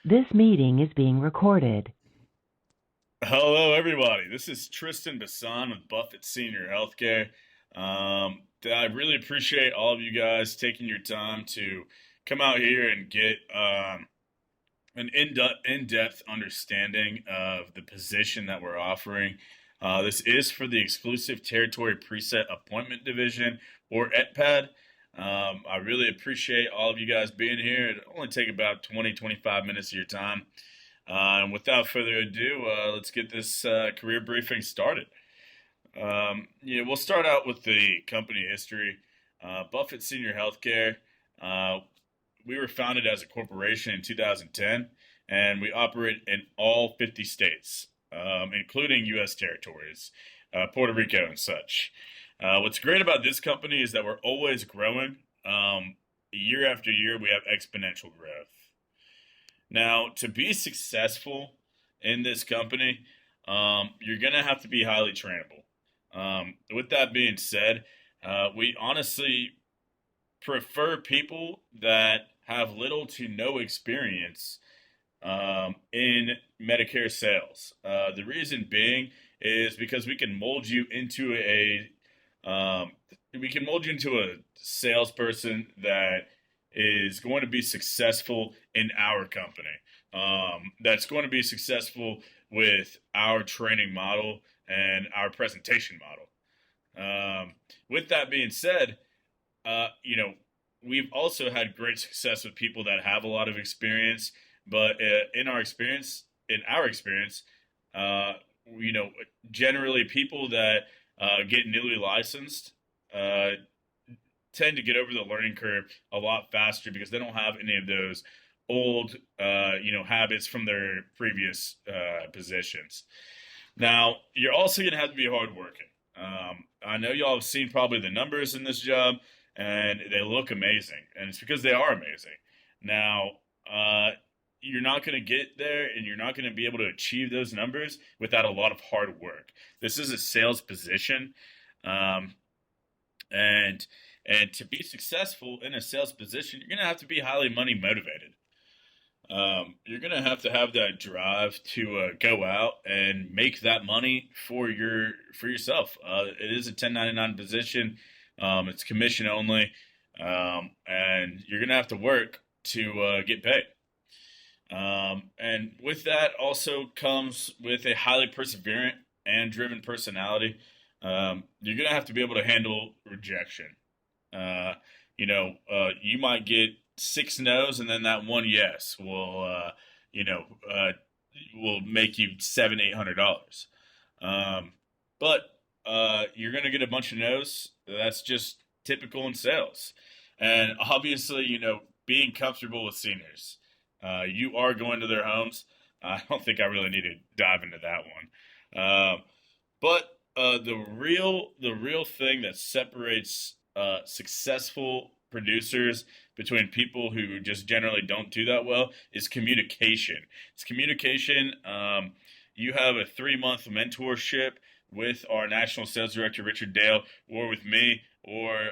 This meeting is being recorded. Hello, everybody. This is Tristan with Buffett Senior Healthcare. I really appreciate all of you guys taking your time to come out here and get an in-depth understanding of the position that we're offering. This is for the exclusive territory preset appointment division, or ETPAD. I really appreciate all of you guys being here. It'll only take about 20-25 minutes of your time. And without further ado, let's get this career briefing started. We'll start out with the company history. Buffett Senior Healthcare. We were founded as a corporation in 2010, and we operate in all 50 states, including U.S. territories, Puerto Rico, and such. What's great about this company is that we're always growing. Year after year, we have exponential growth. Now, to be successful in this company, you're going to have to be highly trainable. With that being said, we honestly prefer people that have little to no experience in Medicare sales. The reason being is because we can mold you into a salesperson that is going to be successful in our company. That's going to be successful with our training model and our presentation model. With that being said, we've also had great success with people that have a lot of experience, but in our experience, uh, generally people that get newly licensed tend to get over the learning curve a lot faster because they don't have any of those old, habits from their previous positions. Now, you're also going to have to be hardworking. I know y'all have seen probably the numbers in this job, and they look amazing, and it's because they are amazing. Now, you're not going to get there, and you're not going to be able to achieve those numbers without a lot of hard work. This is a sales position, um, and and to be successful in a sales position, you're going to have to be highly money motivated. You're going to have that drive to go out and make that money for yourself. It is a 1099 position. It's commission only, and you're going to have to work to get paid. And with that also comes with a highly perseverant and driven personality. You're going to have to be able to handle rejection. You might get six no's, and then that one yes you know, uh, will make you $700-800. But you're gonna get a bunch of no's. That's just typical in sales, and obviously, being comfortable with seniors. You are going to their homes. I don't think I really need to dive into that one. But the real thing that separates successful producers between people who just generally don't do that well is communication. It's communication. You have a 3 month mentorship with our national sales director, Richard Dale, or with me, or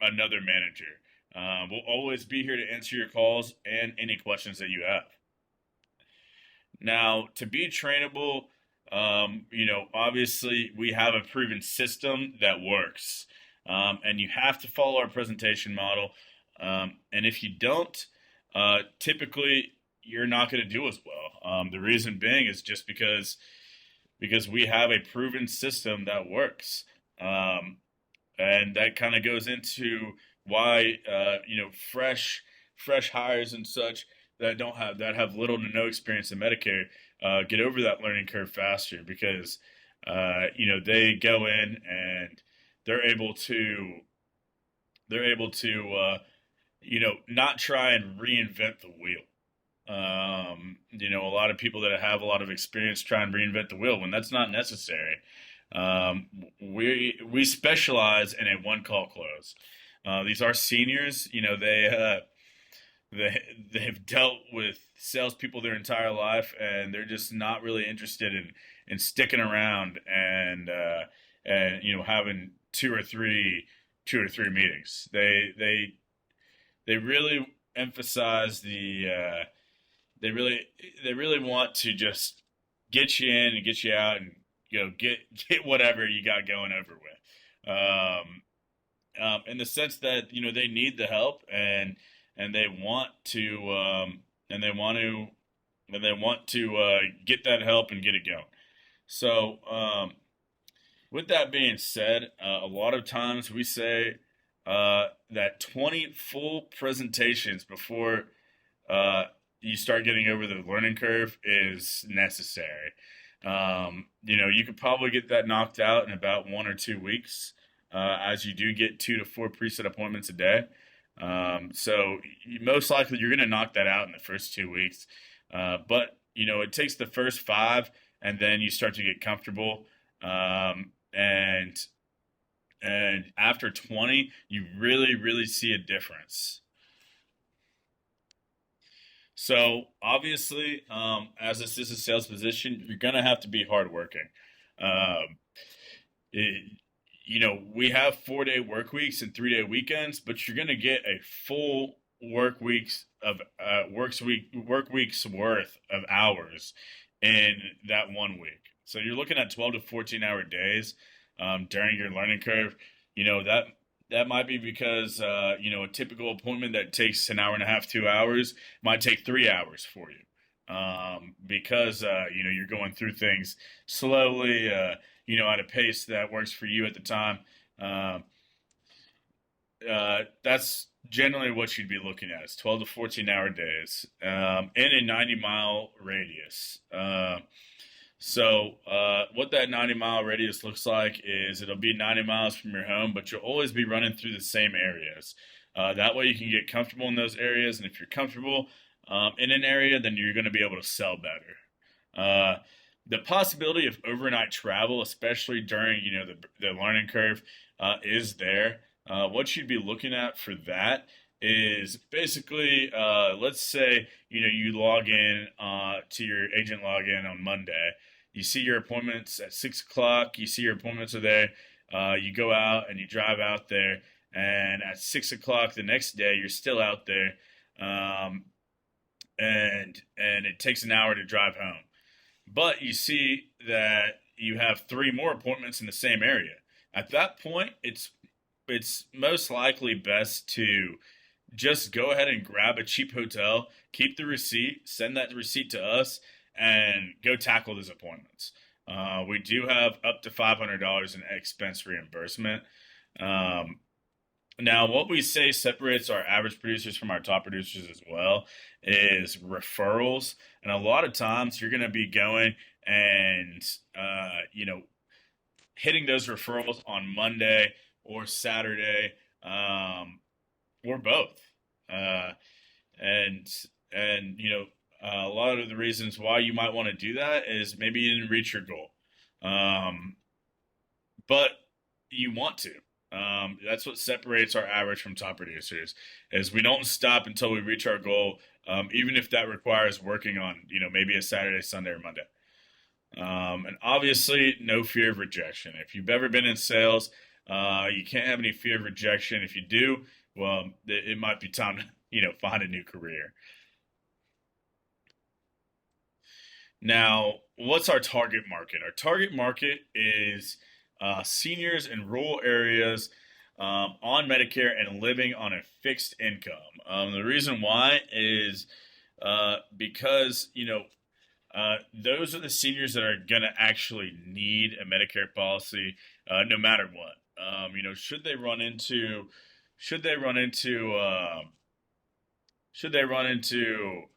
another manager. We'll always be here to answer your calls and any questions that you have. Now, to be trainable, obviously we have a proven system that works. And you have to follow our presentation model. And if you don't, typically you're not going to do as well. The reason being is just because we have a proven system that works. And that kind of goes into why fresh hires and such that have little to no experience in Medicare get over that learning curve faster because they go in and they're able to not try and reinvent the wheel. A lot of people that have a lot of experience try and reinvent the wheel when that's not necessary. We specialize in a one call close. These are seniors. They've dealt with salespeople their entire life, and they're just not really interested in sticking around and having two or three meetings. They really emphasize they really want to just get you in and get you out and get whatever you got going over with. In the sense that they need the help and they want to and they want to get that help and get it going. So with that being said, a lot of times we say that 20 full presentations before uh, you start getting over the learning curve is necessary. You could probably get that knocked out in about 1 or 2 weeks, as you do get 2 to 4 preset appointments a day. So most likely you're going to knock that out in the first 2 weeks. But it takes the first five, and then you start to get comfortable. And after 20, you really, really see a difference. So obviously, as this is a sales position, you're gonna have to be hardworking. Um, it, we have 4-day work weeks and 3-day weekends, but you're gonna get a full work weeks worth of hours in that 1 week. So you're looking at 12 to 14 hour days during your learning curve. That might be because a typical appointment that takes an hour and a half, 2 hours might take 3 hours for you, because you're going through things slowly, at a pace that works for you at the time. That's generally what you'd be looking at, is 12 to 14 hour days in a 90-mile radius. So what that 90-mile radius looks like is it'll be 90 miles from your home, but you'll always be running through the same areas. That way you can get comfortable in those areas, and if you're comfortable in an area, then you're going to be able to sell better. The possibility of overnight travel, especially during the learning curve, is there. What you'd be looking at for that is basically, let's say you log in to your agent login on Monday. You see your appointments at 6 o'clock. You see your appointments are there. You go out and you drive out there, and at 6 o'clock the next day you're still out there, and it takes an hour to drive home. But you see that you have 3 more appointments in the same area. At that point, it's most likely best to just go ahead and grab a cheap hotel, keep the receipt, send that receipt to us, and go tackle those appointments. We do have up to $500 in expense reimbursement. Now, what we say separates our average producers from our top producers as well is referrals. And a lot of times you're going to be going and, hitting those referrals on Monday or Saturday, or both. Uh, and, a lot of the reasons why you might want to do that is maybe you didn't reach your goal. But you want to. That's what separates our average from top producers, is we don't stop until we reach our goal, even if that requires working on, maybe a Saturday, Sunday, or Monday. And obviously, no fear of rejection. If you've ever been in sales, you can't have any fear of rejection. If you do, well, it might be time to, find a new career. Now, what's our target market? Our target market is seniors in rural areas, on Medicare and living on a fixed income. The reason why is because, those are the seniors that are going to actually need a Medicare policy, no matter what. Should they run into, should they run into, should they run into,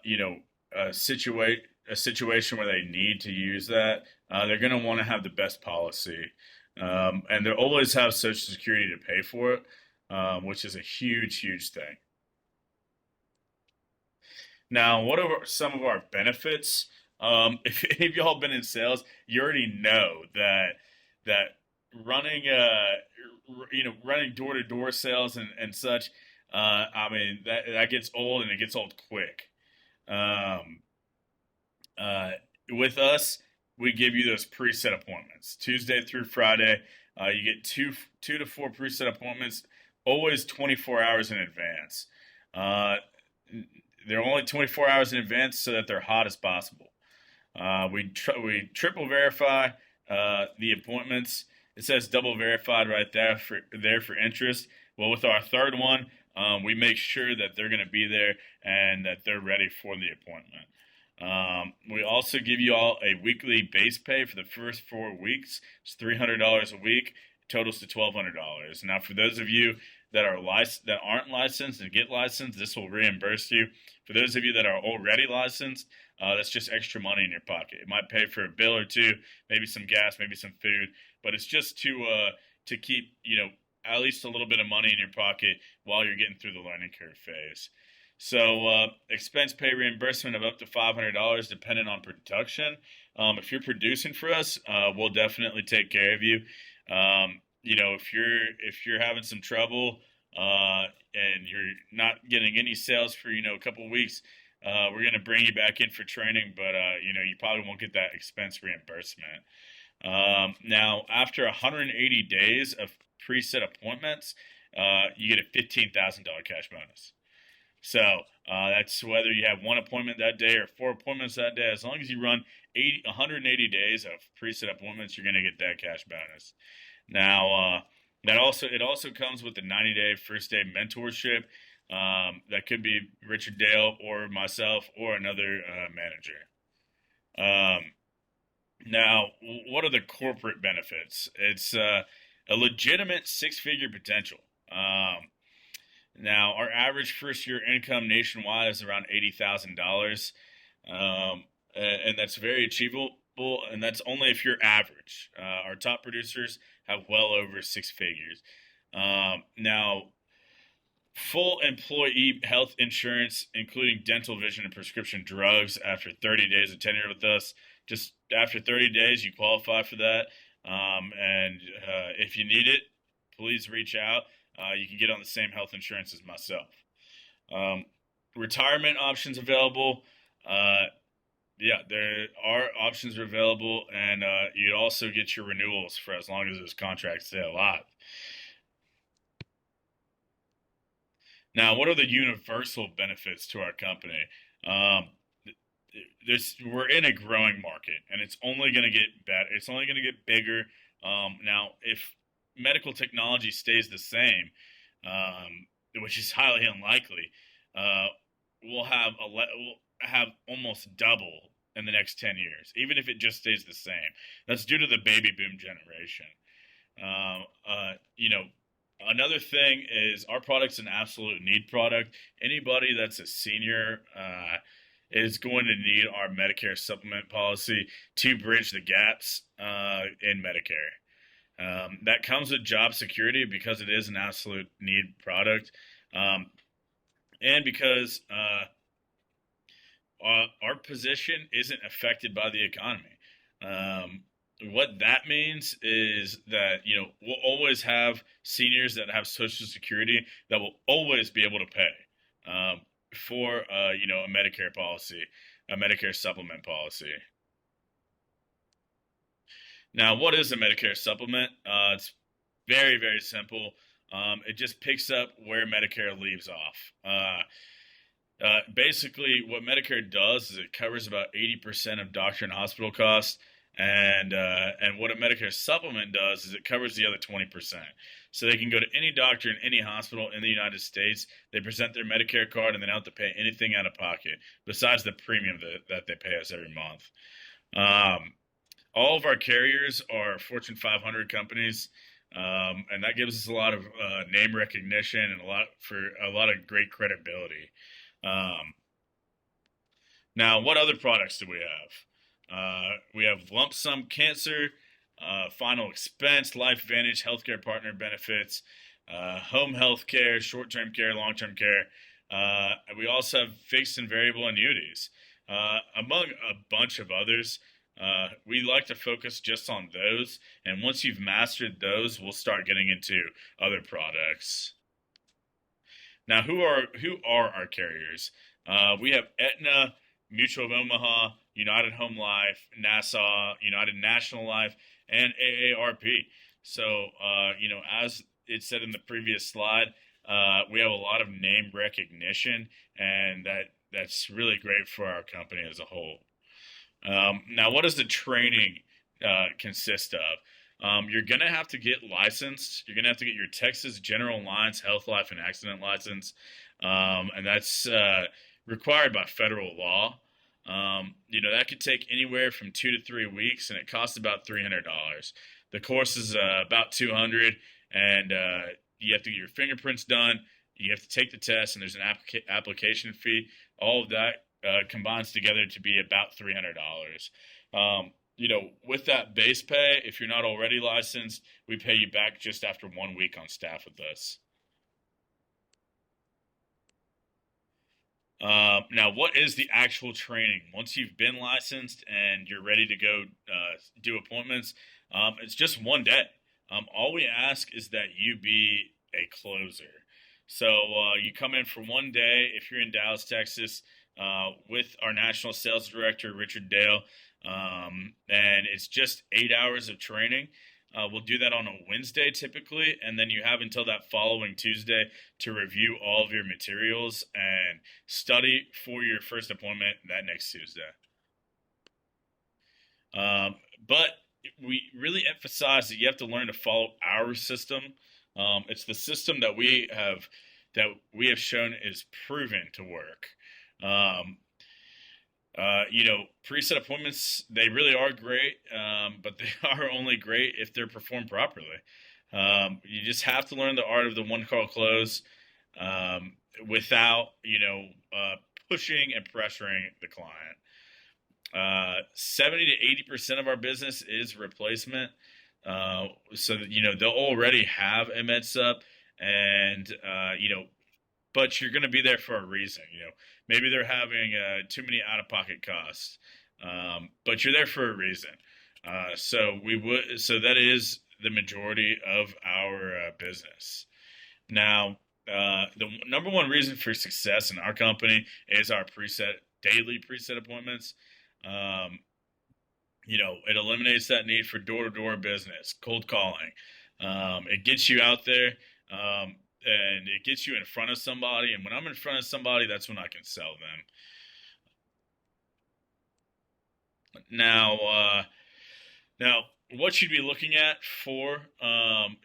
you know, a situation where they need to use that, they're going to want to have the best policy, and they'll always have Social Security to pay for it, which is a huge, huge thing. Now, what are some of our benefits? If any of y'all been in sales, you already know that running, running door to door sales and such. I mean that gets old and it gets old quick. Um, uh, with us, we give you those preset appointments Tuesday through Friday. You get two to four preset appointments, always 24 hours in advance. Uh, they're only 24 hours in advance so that they're hot as possible. We triple verify the appointments. It says double verified right there for interest. Well, with our third one, we make sure that they're going to be there and that they're ready for the appointment. We also give you all a weekly base pay for the first 4 weeks. It's $300 a week. It totals to $1,200. Now, for those of you that aren't licensed and get licensed, this will reimburse you. For those of you that are already licensed, that's just extra money in your pocket. It might pay for a bill or two, maybe some gas, maybe some food, but it's just to keep at least a little bit of money in your pocket while you're getting through the learning curve phase. So expense pay reimbursement of up to $500 depending on production. If you're producing for us, we'll definitely take care of you. If you're having some trouble and you're not getting any sales for a couple of weeks, we're going to bring you back in for training, but you probably won't get that expense reimbursement. Now, after 180 days of preset appointments, you get a $15,000 cash bonus. So that's whether you have one appointment that day or 4 appointments that day. As long as you run 180 days of preset appointments, you're going to get that cash bonus. Now, it also comes with a 90-day first day mentorship. That could be Richard Dale or myself or another manager. Now, what are the corporate benefits? It's a legitimate 6-figure potential. Now, our average first-year income nationwide is around $80,000, and that's very achievable, and that's only if you're average. Our top producers have well over 6 figures. Now, full employee health insurance, including dental, vision, and prescription drugs after 30 days of tenure with us. Just after 30 days, you qualify for that, and if you need it, please reach out. You can get on the same health insurance as myself. Retirement options available. There are options available, and you also get your renewals for as long as those contracts stay alive. Now, what are the universal benefits to our company? We're in a growing market, and it's only going to get better. It's only going to get bigger. Now, if medical technology stays the same, which is highly unlikely, we'll have almost double in the next 10 years, even if it just stays the same. That's due to the baby boom generation. Another thing is our product's an absolute need product. Anybody that's a senior is going to need our Medicare supplement policy to bridge the gaps in Medicare. That comes with job security because it is an absolute need product, and because our position isn't affected by the economy. What that means is that we'll always have seniors that have Social Security that will always be able to pay for a Medicare policy, a Medicare supplement policy. Now, what is a Medicare supplement? It's very, very simple. It just picks up where Medicare leaves off. Basically, what Medicare does is it covers about 80% of doctor and hospital costs, and what a Medicare supplement does is it covers the other 20%. So they can go to any doctor in any hospital in the United States. They present their Medicare card, and they don't have to pay anything out of pocket besides the premium that they pay us every month. All of our carriers are Fortune 500 companies, and that gives us a lot of name recognition and a lot of great credibility. Now, what other products do we have? We have lump sum cancer, final expense, Life Advantage, healthcare partner benefits, home health care, short-term care, long-term care. We also have fixed and variable annuities, among a bunch of others. We like to focus just on those, and once you've mastered those, we'll start getting into other products. Now, who are our carriers? We have Aetna, Mutual of Omaha, United Home Life, Nassau, United National Life, and AARP. So, as it said in the previous slide, we have a lot of name recognition, and that's really great for our company as a whole. Now, what does the training consist of? You're going to have to get licensed. You're going to have to get your Texas General Lines Health, Life, and Accident license, and that's required by federal law. That could take anywhere from 2 to 3 weeks, and it costs about $300. The course is about 200, and you have to get your fingerprints done. You have to take the test, and there's an application fee. All of that combines together to be about $300. With that base pay, if you're not already licensed, we pay you back just after 1 week on staff with us. Now, what is the actual training? Once you've been licensed and you're ready to go do appointments, it's just one day. All we ask is that you be a closer. So you come in for one day if you're in Dallas, Texas, with our national sales director, Richard Dale, and it's just 8 hours of training. We'll do that on a Wednesday typically, and then you have until that following Tuesday to review all of your materials and study for your first appointment that next Tuesday. But we really emphasize that you have to learn to follow our system. It's the system that we have shown is proven to work. Preset appointments, they really are great, but they are only great if they're performed properly. You just have to learn the art of the one call close without, pushing and pressuring the client. 70 to 80% of our business is replacement. So that, they'll already have a med sub, and, but you're going to be there for a reason. Maybe they're having too many out-of-pocket costs, but you're there for a reason. So that is the majority of our business. Now, the number one reason for success in our company is our daily preset appointments. It eliminates that need for door-to-door business, cold calling. It gets you out there. And it gets you in front of somebody. And when I'm in front of somebody, that's when I can sell them. Now, what you'd be looking at for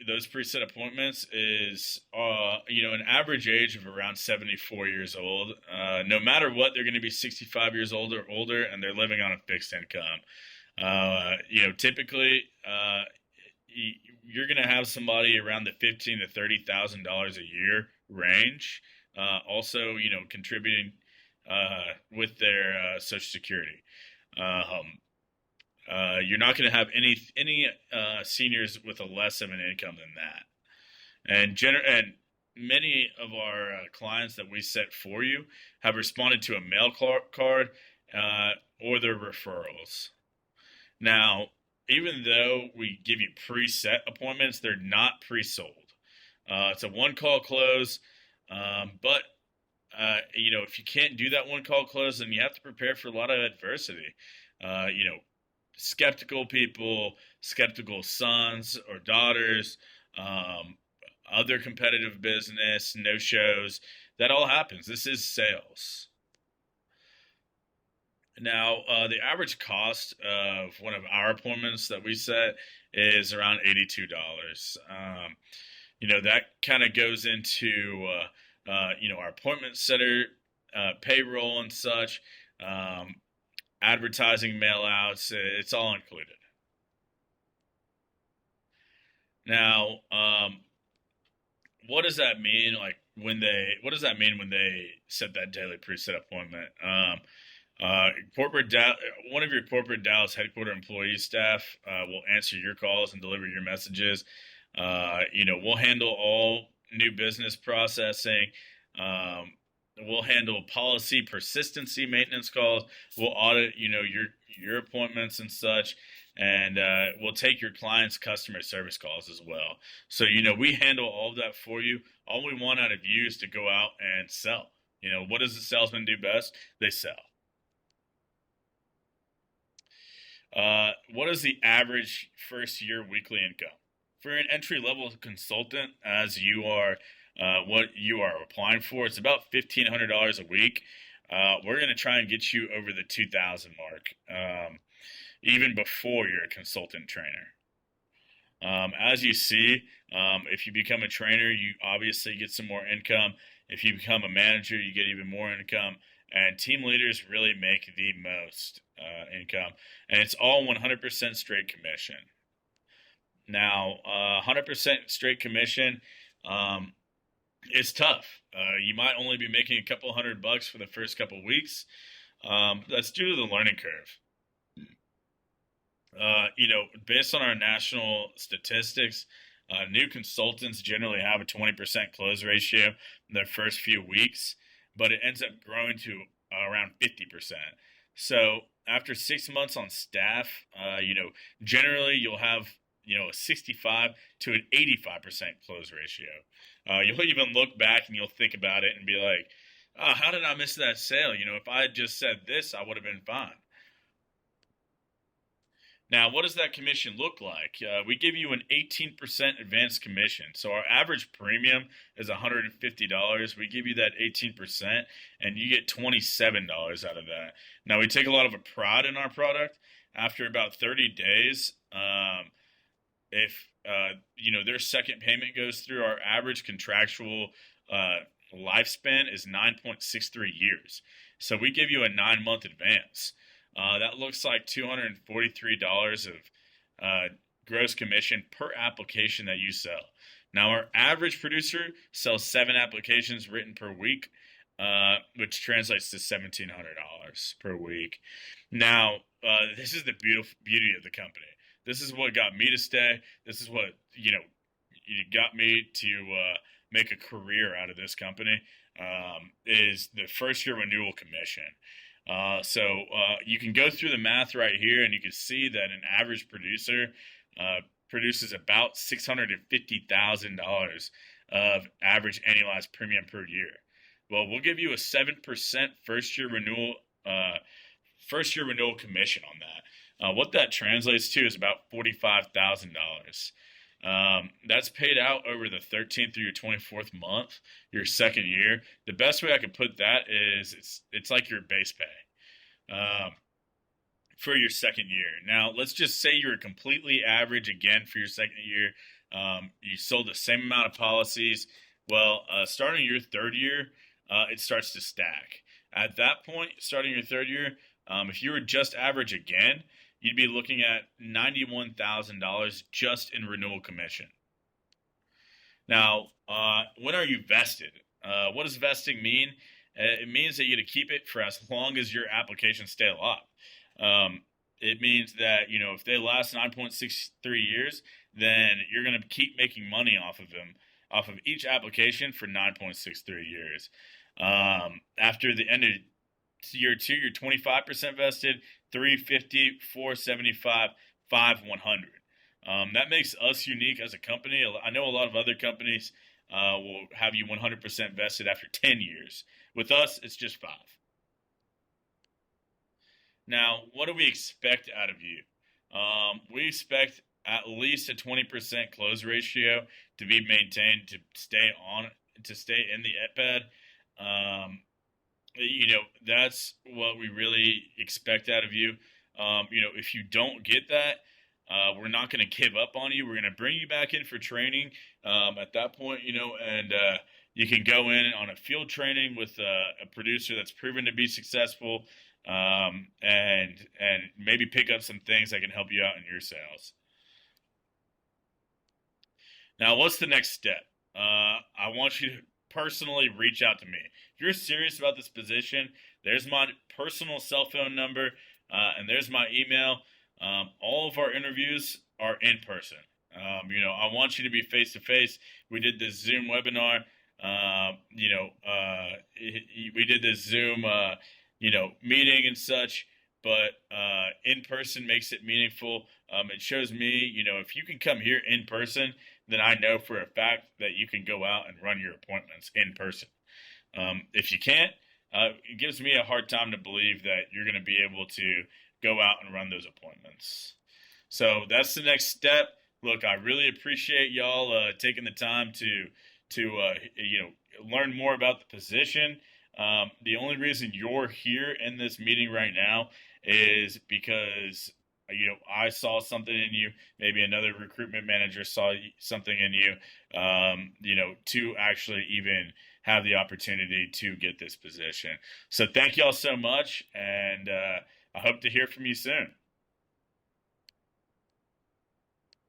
those preset appointments is, an average age of around 74 years old. No matter what, they're going to be 65 years old or older, and they're living on a fixed income. Typically, you're going to have somebody around the $15,000 to $30,000 a year range. Also, contributing with their Social Security. You're not going to have any seniors with a less of an income than that. And many of our clients that we set for you have responded to a mail card or their referrals. Now, even though we give you preset appointments, they're not pre-sold. It's a one-call close, but if you can't do that one-call close, then you have to prepare for a lot of adversity. Skeptical people, skeptical sons or daughters, other competitive business, no-shows. That all happens. This is sales. Now, the average cost of one of our appointments that we set is around $82. That kind of goes into, our appointment setter, payroll and such, advertising, mail outs. It's all included. Now, what does that mean? What does that mean when they set that daily preset appointment? One of your corporate Dallas headquarter employee staff will answer your calls and deliver your messages. We'll handle all new business processing. We'll handle policy persistency maintenance calls. We'll audit, your appointments and such, and we'll take your clients' customer service calls as well. So, we handle all of that for you. All we want out of you is to go out and sell. What does the salesman do best? They sell. What is the average first year weekly income? For an entry-level consultant, as you are what you are applying for, it's about $1,500 a week. we're going to try and get you over the 2,000 mark, even before you're a consultant trainer. As you see, if you become a trainer, you obviously get some more income. If you become a manager, you get even more income. And team leaders really make the most income. And it's all 100% straight commission. Now, 100% straight commission, um, it's tough. You might only be making a couple $100 for the first couple weeks. That's due to the learning curve. Based on our national statistics, new consultants generally have a 20% close ratio in their first few weeks, but it ends up growing to around 50%. So after 6 months on staff, generally you'll have, a 65 to an 85% close ratio. You'll even look back and you'll think about it and be like, oh, how did I miss that sale? If I had just said this, I would have been fine. Now, what does that commission look like? We give you an 18% advance commission. So our average premium is $150. We give you that 18%, and you get $27 out of that. Now, we take a lot of pride in our product. After about 30 days, if their second payment goes through, our average contractual lifespan is 9.63 years. So we give you a 9-month advance. That looks like $243 of gross commission per application that you sell. Now, our average producer sells 7 applications written per week, which translates to $1,700 per week. Now, this is the beauty of the company. This is what got me to stay. This is what, got me to make a career out of this company, is the first-year renewal commission. So you can go through the math right here, and you can see that an average producer produces about $650,000 of average annualized premium per year. Well, we'll give you a 7% first-year renewal commission on that. What that translates to is about $45,000. That's paid out over the 13th through your 24th month, your second year. The best way I could put that is it's like your base pay for your second year. Now, let's just say you're completely average again for your second year. You sold the same amount of policies. Well, starting your third year, it starts to stack. At that point, starting your third year, if you were just average again, you'd be looking at $91,000 just in renewal commission. Now, when are you vested? What does vesting mean? It means that you get to keep it for as long as your applications stay alive. It means that, if they last 9.63 years, then you're going to keep making money off of them, off of each application for 9.63 years. After the end of year 2, you're 25% vested, 350, 475, 100. That makes us unique as a company. I know a lot of other companies will have you 100% vested after 10 years. With us, it's just 5. Now, what do we expect out of you? We expect at least a 20% close ratio to be maintained to stay in the EPAD. That's what we really expect out of you. If you don't get that, we're not going to give up on you. We're going to bring you back in for training at that point, and you can go in on a field training with a producer that's proven to be successful, and maybe pick up some things that can help you out in your sales. Now, what's the next step? I want you to personally reach out to me. If you're serious about this position, there's my personal cell phone number, and there's my email. All of our interviews are in person. I want you to be face to face. We did this Zoom webinar. We did this Zoom, meeting and such. But in person makes it meaningful. It shows me, if you can come here in person, then I know for a fact that you can go out and run your appointments in person. If you can't, it gives me a hard time to believe that you're going to be able to go out and run those appointments. So that's the next step. Look, I really appreciate y'all taking the time to learn more about the position. The only reason you're here in this meeting right now is because I saw something in you. Maybe another recruitment manager saw something in you. To actually even have the opportunity to get this position. So thank y'all so much, and I hope to hear from you soon.